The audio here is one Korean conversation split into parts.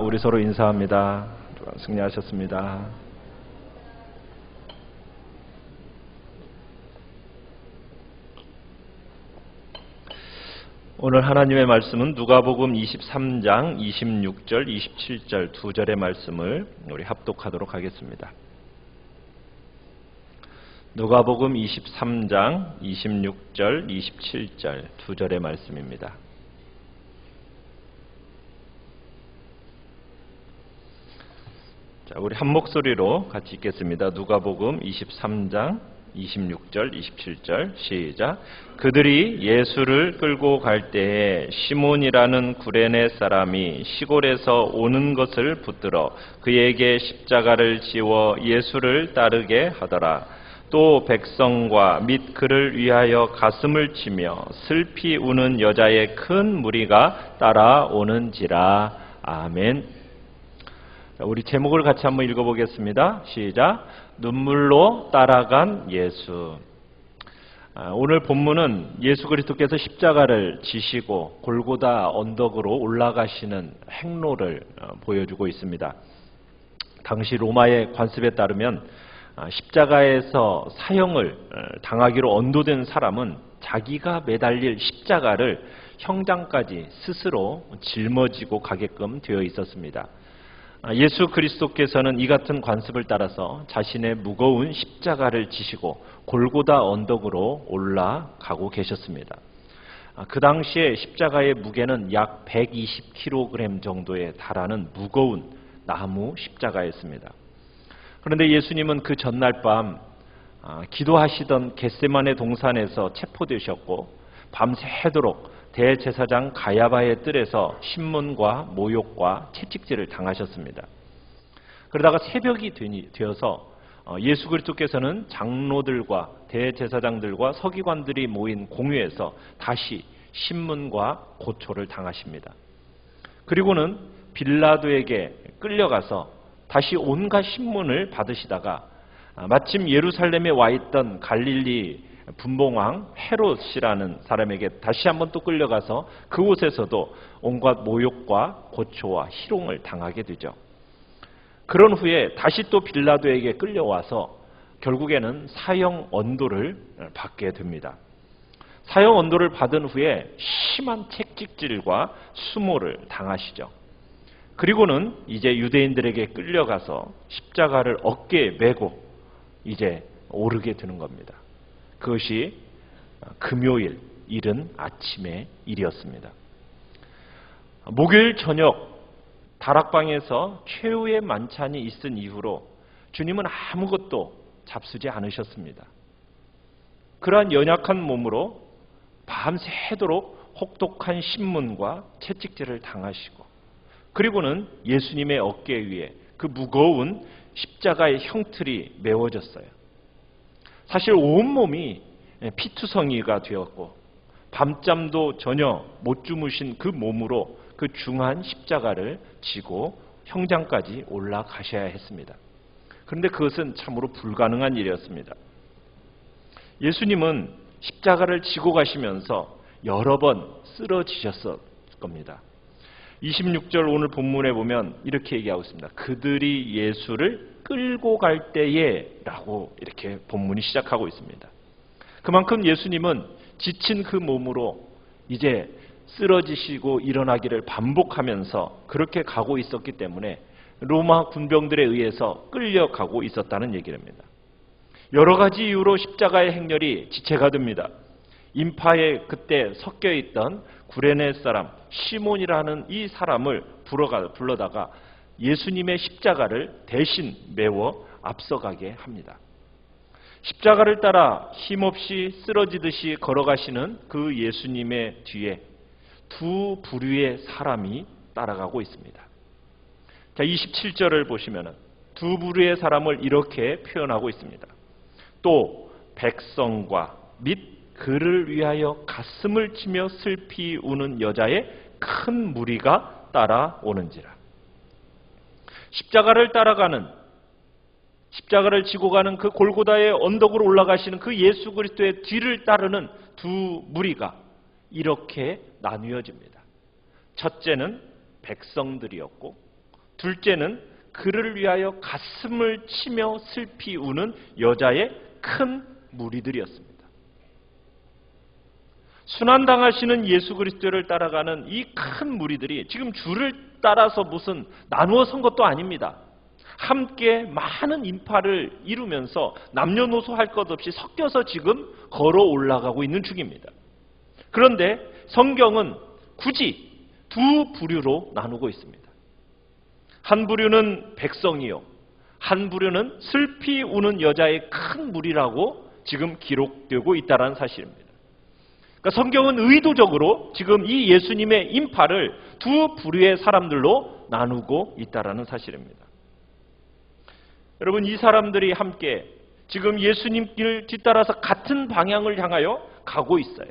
우리 서로 인사합니다. 승리하셨습니다. 오늘 하나님의 말씀은 누가복음 23장 26절, 27절 두 절의 말씀을 우리 합독하도록 하겠습니다. 누가복음 23장 26절, 27절 두 절의 말씀입니다. 자, 우리 한 목소리로 같이 읽겠습니다. 누가복음 23장 26절, 27절 시작. 그들이 예수를 끌고 갈 때에 시몬이라는 구레네 사람이 시골에서 오는 것을 붙들어 그에게 십자가를 지워 예수를 따르게 하더라. 또 백성과 및 그를 위하여 가슴을 치며 슬피 우는 여자의 큰 무리가 따라오는지라. 아멘. 우리 제목을 같이 한번 읽어보겠습니다. 시작. 눈물로 따라간 예수. 오늘 본문은 예수 그리스도께서 십자가를 지시고 골고다 언덕으로 올라가시는 행로를 보여주고 있습니다. 당시 로마의 관습에 따르면 십자가에서 사형을 당하기로 언도된 사람은 자기가 매달릴 십자가를 형장까지 스스로 짊어지고 가게끔 되어 있었습니다. 예수 그리스도께서는 이 같은 관습을 따라서 자신의 무거운 십자가를 지시고 골고다 언덕으로 올라가고 계셨습니다. 그 당시에 십자가의 무게는 약 120kg 정도에 달하는 무거운 나무 십자가였습니다. 그런데 예수님은 그 전날 밤 기도하시던 겟세마네 동산에서 체포되셨고 밤새도록 대제사장 가야바의 뜰에서 신문과 모욕과 채찍질을 당하셨습니다. 그러다가 새벽이 되어서 예수 그리스도께서는 장로들과 대제사장들과 서기관들이 모인 공회에서 다시 신문과 고초를 당하십니다. 그리고는 빌라도에게 끌려가서 다시 온갖 신문을 받으시다가 마침 예루살렘에 와 있던 갈릴리 분봉왕 헤롯이라는 사람에게 다시 한번 또 끌려가서 그곳에서도 온갖 모욕과 고초와 희롱을 당하게 되죠. 그런 후에 다시 또 빌라도에게 끌려와서 결국에는 사형 언도를 받게 됩니다. 사형 언도를 받은 후에 심한 채찍질과 수모를 당하시죠. 그리고는 이제 유대인들에게 끌려가서 십자가를 어깨에 메고 이제 오르게 되는 겁니다. 그것이 금요일 이른 아침의 일이었습니다. 목요일 저녁 다락방에서 최후의 만찬이 있은 이후로 주님은 아무것도 잡수지 않으셨습니다. 그러한 연약한 몸으로 밤새도록 혹독한 신문과 채찍질을 당하시고 그리고는 예수님의 어깨 위에 그 무거운 십자가의 형틀이 메워졌어요. 사실 온몸이 피투성이가 되었고 밤잠도 전혀 못 주무신 그 몸으로 그 중한 십자가를 지고 형장까지 올라가셔야 했습니다. 그런데 그것은 참으로 불가능한 일이었습니다. 예수님은 십자가를 지고 가시면서 여러 번 쓰러지셨을 겁니다. 26절 오늘 본문에 보면 이렇게 얘기하고 있습니다. 그들이 예수를 끌고 갈 때에 라고 이렇게 본문이 시작하고 있습니다. 그만큼 예수님은 지친 그 몸으로 이제 쓰러지시고 일어나기를 반복하면서 그렇게 가고 있었기 때문에 로마 군병들에 의해서 끌려가고 있었다는 얘기입니다. 여러 가지 이유로 십자가의 행렬이 지체가 됩니다. 인파에 그때 섞여 있던 구레네 사람 시몬이라는 이 사람을 불러다가 예수님의 십자가를 대신 메워 앞서가게 합니다. 십자가를 따라 힘없이 쓰러지듯이 걸어가시는 그 예수님의 뒤에 두 부류의 사람이 따라가고 있습니다. 자, 27절을 보시면 두 부류의 사람을 이렇게 표현하고 있습니다. 또 백성과 및 그를 위하여 가슴을 치며 슬피 우는 여자의 큰 무리가 따라오는지라. 십자가를 따라가는, 십자가를 지고 가는 그 골고다의 언덕으로 올라가시는 그 예수 그리스도의 뒤를 따르는 두 무리가 이렇게 나뉘어집니다. 첫째는 백성들이었고 둘째는 그를 위하여 가슴을 치며 슬피 우는 여자의 큰 무리들이었습니다. 순환당하시는 예수 그리스도를 따라가는 이 큰 무리들이 지금 줄을 따라서 무슨 나누어 선 것도 아닙니다. 함께 많은 인파를 이루면서 남녀노소 할 것 없이 섞여서 지금 걸어 올라가고 있는 중입니다. 그런데 성경은 굳이 두 부류로 나누고 있습니다. 한 부류는 백성이요, 한 부류는 슬피 우는 여자의 큰 무리라고 지금 기록되고 있다는 사실입니다. 그러니까 성경은 의도적으로 지금 이 예수님의 인파를 두 부류의 사람들로 나누고 있다는 사실입니다. 여러분, 이 사람들이 함께 지금 예수님 길을 뒤따라서 같은 방향을 향하여 가고 있어요.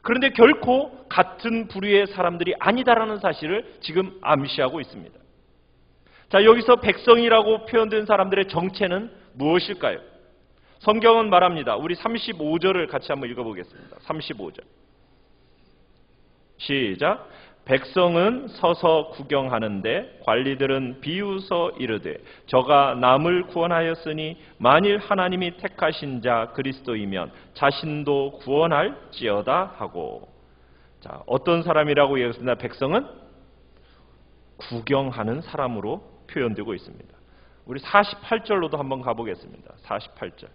그런데 결코 같은 부류의 사람들이 아니다라는 사실을 지금 암시하고 있습니다. 자, 여기서 백성이라고 표현된 사람들의 정체는 무엇일까요? 성경은 말합니다. 우리 35절을 같이 한번 읽어보겠습니다. 35절. 시작. 백성은 서서 구경하는데 관리들은 비웃어 이르되 저가 남을 구원하였으니 만일 하나님이 택하신 자 그리스도이면 자신도 구원할지어다 하고. 자, 어떤 사람이라고 얘기했습니다. 백성은 구경하는 사람으로 표현되고 있습니다. 우리 48절로도 한번 가보겠습니다. 48절.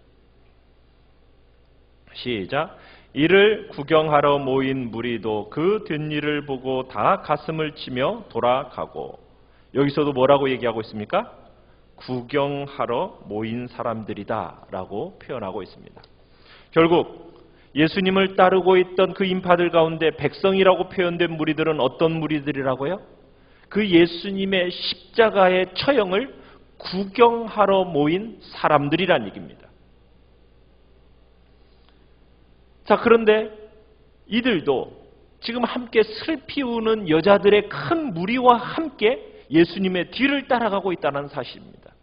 시작. 이를 구경하러 모인 무리도 그 뒷일을 보고 다 가슴을 치며 돌아가고. 여기서도 뭐라고 얘기하고 있습니까? 구경하러 모인 사람들이다 라고 표현하고 있습니다. 결국 예수님을 따르고 있던 그 인파들 가운데 백성이라고 표현된 무리들은 어떤 무리들이라고요? 그 예수님의 십자가의 처형을 구경하러 모인 사람들이란 얘기입니다. 자, 그런데 이들도 지금 함께 슬피 우는 여자들의 큰 무리와 함께 예수님의 뒤를 따라가고 있다는 사실입니다.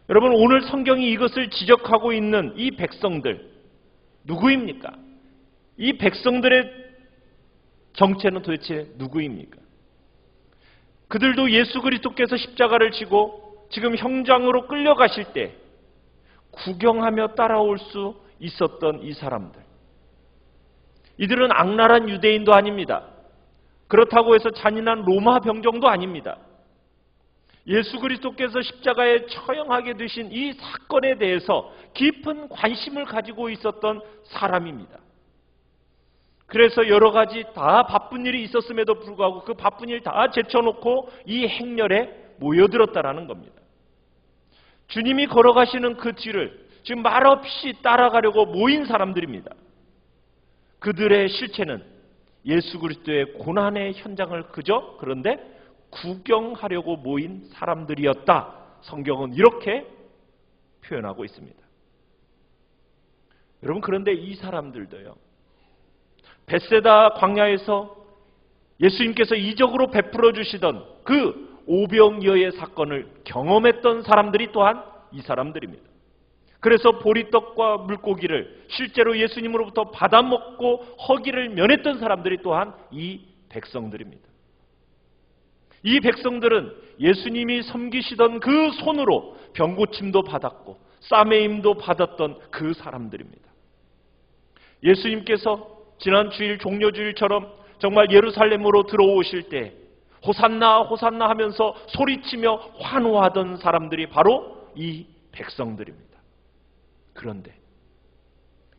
여러분, 오늘 성경이 이것을 지적하고 있는 이 백성들 누구입니까? 이 백성들의 정체는 도대체 누구입니까? 그들도 예수 그리스도께서 십자가를 지고 지금 형장으로 끌려가실 때 구경하며 따라올 수 있었던 이 사람들. 이들은 악랄한 유대인도 아닙니다. 그렇다고 해서 잔인한 로마 병정도 아닙니다. 예수 그리스도께서 십자가에 처형하게 되신 이 사건에 대해서 깊은 관심을 가지고 있었던 사람입니다. 그래서 여러 가지 다 바쁜 일이 있었음에도 불구하고 그 바쁜 일 다 제쳐놓고 이 행렬에 모여들었다라는 겁니다. 주님이 걸어가시는 그 뒤를 지금 말없이 따라가려고 모인 사람들입니다. 그들의 실체는 예수 그리스도의 고난의 현장을 그런데 구경하려고 모인 사람들이었다. 성경은 이렇게 표현하고 있습니다. 여러분, 그런데 이 사람들도요, 벳세다 광야에서 예수님께서 이적으로 베풀어 주시던 그 오병이어의 사건을 경험했던 사람들이 또한 이 사람들입니다. 그래서 보리떡과 물고기를 실제로 예수님으로부터 받아먹고 허기를 면했던 사람들이 또한 이 백성들입니다. 이 백성들은 예수님이 섬기시던 그 손으로 병고침도 받았고 싸매임도 받았던 그 사람들입니다. 예수님께서 지난 주일 종려주일처럼 정말 예루살렘으로 들어오실 때 호산나 호산나 하면서 소리치며 환호하던 사람들이 바로 이 백성들입니다. 그런데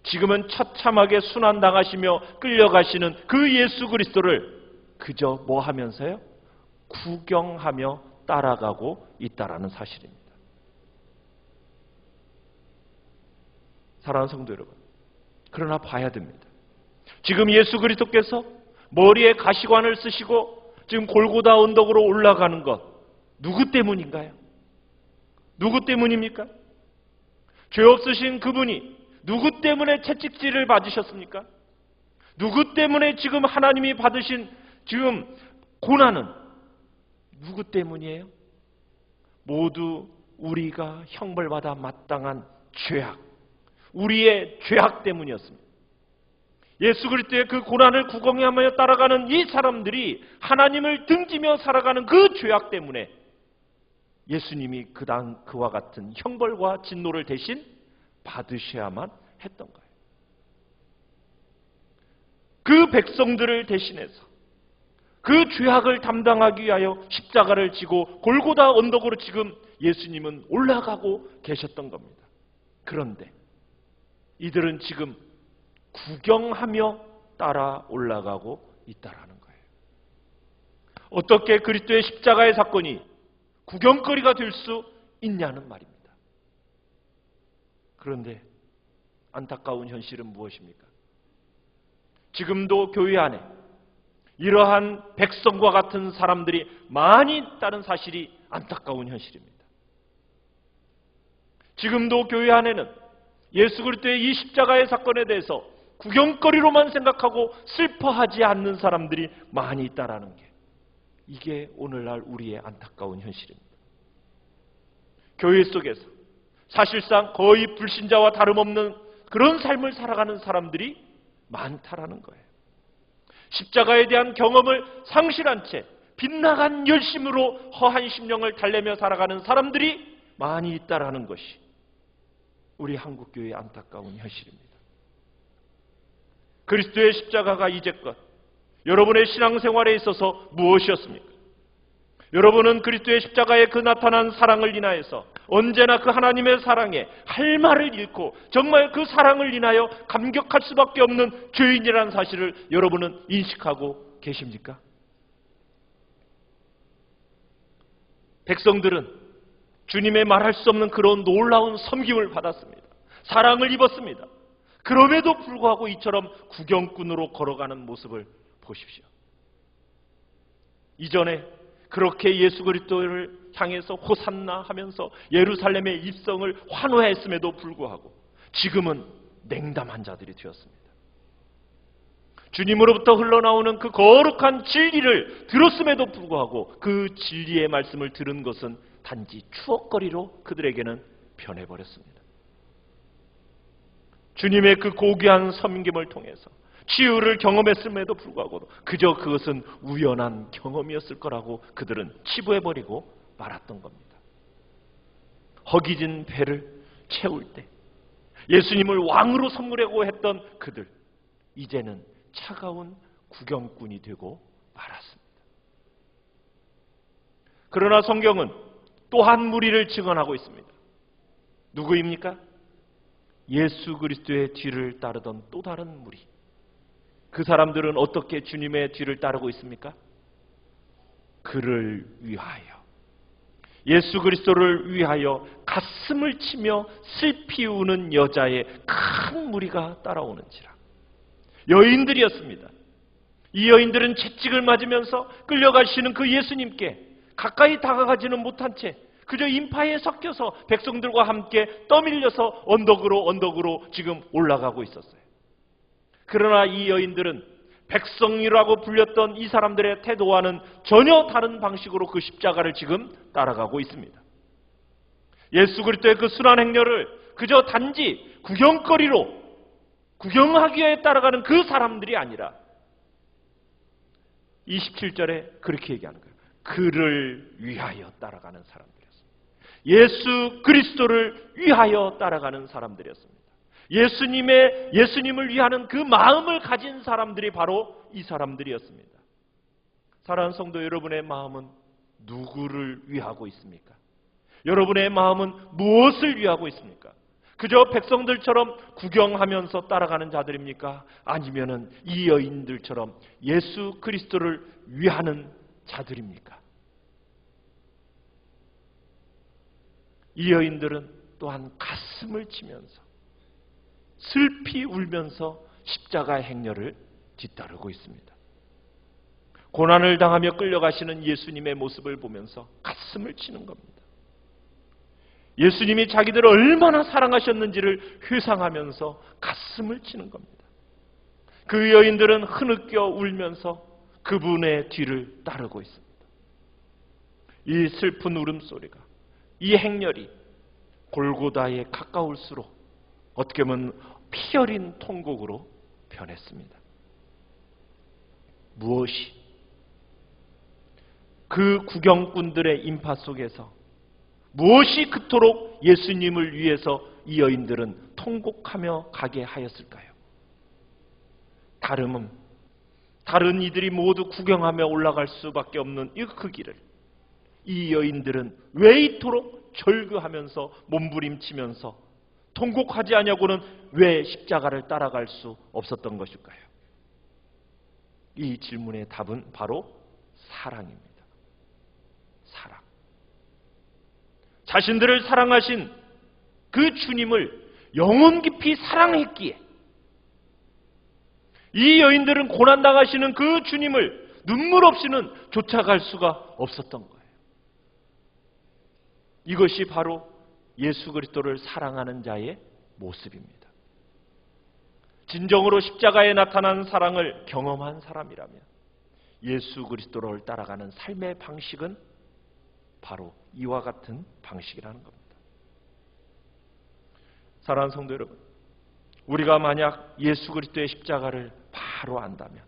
지금은 처참하게 순환당하시며 끌려가시는 그 예수 그리스도를 그저 뭐 하면서요? 구경하며 따라가고 있다라는 사실입니다. 사랑하는 성도 여러분, 그러나 봐야 됩니다. 지금 예수 그리스도께서 머리에 가시관을 쓰시고 지금 골고다 언덕으로 올라가는 것 누구 때문인가요? 누구 때문입니까? 죄 없으신 그분이 누구 때문에 채찍질을 받으셨습니까? 누구 때문에 지금 하나님이 받으신 지금 고난은 누구 때문이에요? 모두 우리가 형벌받아 마땅한 죄악, 우리의 죄악 때문이었습니다. 예수 그리스도의 그 고난을 구경하며 따라가는 이 사람들이 하나님을 등지며 살아가는 그 죄악 때문에 예수님이 그와 같은 형벌과 진노를 대신 받으셔야만 했던 거예요. 그 백성들을 대신해서 그 죄악을 담당하기 위하여 십자가를 지고 골고다 언덕으로 지금 예수님은 올라가고 계셨던 겁니다. 그런데 이들은 지금 구경하며 따라 올라가고 있다라는 거예요. 어떻게 그리스도의 십자가의 사건이 구경거리가 될 수 있냐는 말입니다. 그런데 안타까운 현실은 무엇입니까? 지금도 교회 안에 이러한 백성과 같은 사람들이 많이 있다는 사실이 안타까운 현실입니다. 지금도 교회 안에는 예수 그리스도의 이 십자가의 사건에 대해서 구경거리로만 생각하고 슬퍼하지 않는 사람들이 많이 있다라는 게, 이게 오늘날 우리의 안타까운 현실입니다. 교회 속에서 사실상 거의 불신자와 다름없는 그런 삶을 살아가는 사람들이 많다라는 거예요. 십자가에 대한 경험을 상실한 채 빗나간 열심으로 허한 심령을 달래며 살아가는 사람들이 많이 있다라는 것이 우리 한국교회의 안타까운 현실입니다. 그리스도의 십자가가 이제껏 여러분의 신앙생활에 있어서 무엇이었습니까? 여러분은 그리스도의 십자가의 그 나타난 사랑을 인하여서 언제나 그 하나님의 사랑에 할 말을 잃고 정말 그 사랑을 인하여 감격할 수밖에 없는 죄인이라는 사실을 여러분은 인식하고 계십니까? 백성들은 주님의 말할 수 없는 그런 놀라운 섬김을 받았습니다. 사랑을 입었습니다. 그럼에도 불구하고 이처럼 구경꾼으로 걸어가는 모습을 보십시오. 이전에 그렇게 예수 그리스도를 향해서 호산나 하면서 예루살렘의 입성을 환호했음에도 불구하고 지금은 냉담한 자들이 되었습니다. 주님으로부터 흘러나오는 그 거룩한 진리를 들었음에도 불구하고 그 진리의 말씀을 들은 것은 단지 추억거리로 그들에게는 변해버렸습니다. 주님의 그 고귀한 섬김을 통해서 치유를 경험했음에도 불구하고 그저 그것은 우연한 경험이었을 거라고 그들은 치부해버리고 말았던 겁니다. 허기진 배를 채울 때 예수님을 왕으로 선물하고 했던 그들, 이제는 차가운 구경꾼이 되고 말았습니다. 그러나 성경은 또 한 무리를 증언하고 있습니다. 누구입니까? 예수 그리스도의 뒤를 따르던 또 다른 무리. 그 사람들은 어떻게 주님의 뒤를 따르고 있습니까? 그를 위하여, 예수 그리스도를 위하여 가슴을 치며 슬피 우는 여자의 큰 무리가 따라오는지라. 여인들이었습니다. 이 여인들은 채찍을 맞으면서 끌려가시는 그 예수님께 가까이 다가가지는 못한 채 그저 인파에 섞여서 백성들과 함께 떠밀려서 언덕으로 지금 올라가고 있었어요. 그러나 이 여인들은 백성이라고 불렸던 이 사람들의 태도와는 전혀 다른 방식으로 그 십자가를 지금 따라가고 있습니다. 예수 그리스도의 그 순환 행렬을 그저 단지 구경거리로 구경하기 위해 따라가는 그 사람들이 아니라 27절에 그렇게 얘기하는 거예요. 그를 위하여 따라가는 사람들이었습니다. 예수 그리스도를 위하여 따라가는 사람들이었습니다. 예수님을 위하는 그 마음을 가진 사람들이 바로 이 사람들이었습니다. 사랑하는 성도 여러분의 마음은 누구를 위하고 있습니까? 여러분의 마음은 무엇을 위하고 있습니까? 그저 백성들처럼 구경하면서 따라가는 자들입니까? 아니면은 이 여인들처럼 예수 그리스도를 위하는 자들입니까? 이 여인들은 또한 가슴을 치면서 슬피 울면서 십자가의 행렬을 뒤따르고 있습니다. 고난을 당하며 끌려가시는 예수님의 모습을 보면서 가슴을 치는 겁니다. 예수님이 자기들을 얼마나 사랑하셨는지를 회상하면서 가슴을 치는 겁니다. 그 여인들은 흐느껴 울면서 그분의 뒤를 따르고 있습니다. 이 슬픈 울음소리가, 이 행렬이 골고다에 가까울수록 어떻게 보면 피 어린 통곡으로 변했습니다. 무엇이 그 구경꾼들의 인파 속에서 무엇이 그토록 예수님을 위해서 이 여인들은 통곡하며 가게 하였을까요? 다른 이들이 모두 구경하며 올라갈 수밖에 없는 그 길을 이 여인들은 왜 이토록 절규하면서 몸부림치면서 통곡하지 아니하고는 왜 십자가를 따라갈 수 없었던 것일까요? 이 질문의 답은 바로 사랑입니다. 사랑. 자신들을 사랑하신 그 주님을 영혼 깊이 사랑했기에 이 여인들은 고난당하시는 그 주님을 눈물 없이는 쫓아갈 수가 없었던 거예요. 이것이 바로 예수 그리스도를 사랑하는 자의 모습입니다. 진정으로 십자가에 나타난 사랑을 경험한 사람이라면 예수 그리스도를 따라가는 삶의 방식은 바로 이와 같은 방식이라는 겁니다. 사랑하는 성도 여러분, 우리가 만약 예수 그리스도의 십자가를 바로 안다면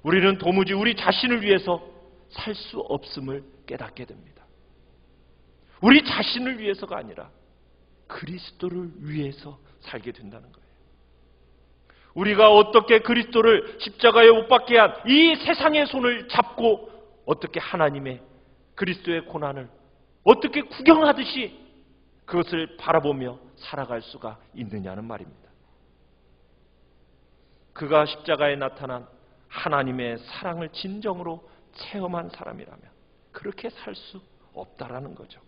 우리는 도무지 우리 자신을 위해서 살 수 없음을 깨닫게 됩니다. 우리 자신을 위해서가 아니라 그리스도를 위해서 살게 된다는 거예요. 우리가 어떻게 그리스도를 십자가에 못 박게 한 이 세상의 손을 잡고 어떻게 하나님의 그리스도의 고난을 어떻게 구경하듯이 그것을 바라보며 살아갈 수가 있느냐는 말입니다. 그가 십자가에 나타난 하나님의 사랑을 진정으로 체험한 사람이라면 그렇게 살 수 없다라는 거죠.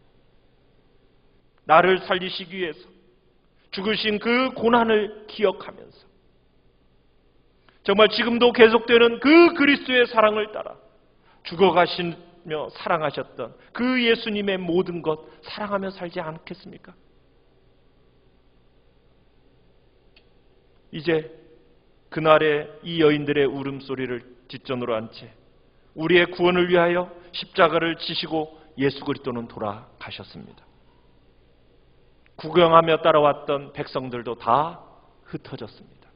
나를 살리시기 위해서 죽으신 그 고난을 기억하면서 정말 지금도 계속되는 그 그리스도의 사랑을 따라 죽어가시며 사랑하셨던 그 예수님의 모든 것 사랑하며 살지 않겠습니까? 이제 그날의 이 여인들의 울음소리를 뒷전으로 한 채 우리의 구원을 위하여 십자가를 지시고 예수 그리스도는 돌아가셨습니다. 구경하며 따라왔던 백성들도 다 흩어졌습니다.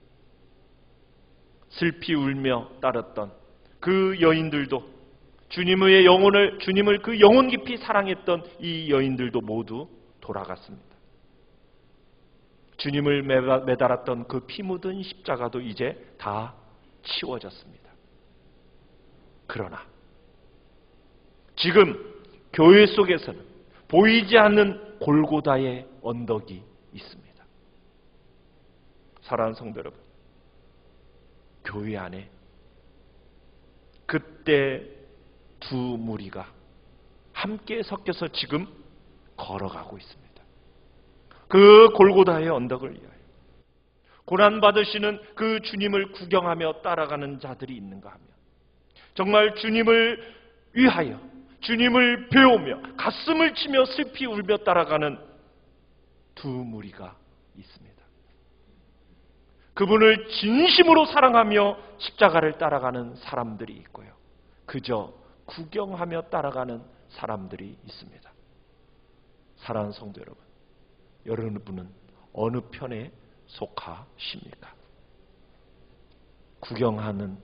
슬피 울며 따랐던 그 여인들도 주님을 그 영혼 깊이 사랑했던 이 여인들도 모두 돌아갔습니다. 주님을 매달았던 그 피 묻은 십자가도 이제 다 치워졌습니다. 그러나 지금 교회 속에서는 보이지 않는 골고다의 언덕이 있습니다. 사랑하는 성도 여러분, 교회 안에 그때 두 무리가 함께 섞여서 지금 걸어가고 있습니다. 그 골고다의 언덕을 위하여 고난받으시는 그 주님을 구경하며 따라가는 자들이 있는가 하면 정말 주님을 위하여 주님을 배우며 가슴을 치며 슬피 울며 따라가는 두 무리가 있습니다. 그분을 진심으로 사랑하며 십자가를 따라가는 사람들이 있고요. 그저 구경하며 따라가는 사람들이 있습니다. 사랑하는 성도 여러분, 여러분은 어느 편에 속하십니까? 구경하는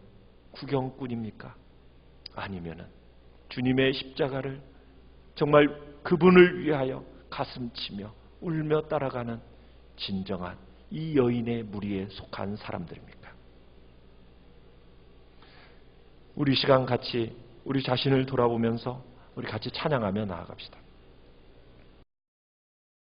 구경꾼입니까? 아니면은 주님의 십자가를 정말 그분을 위하여 가슴치며 울며 따라가는 진정한 이 여인의 무리에 속한 사람들입니까? 우리 시간 같이 우리 자신을 돌아보면서 우리 같이 찬양하며 나아갑시다.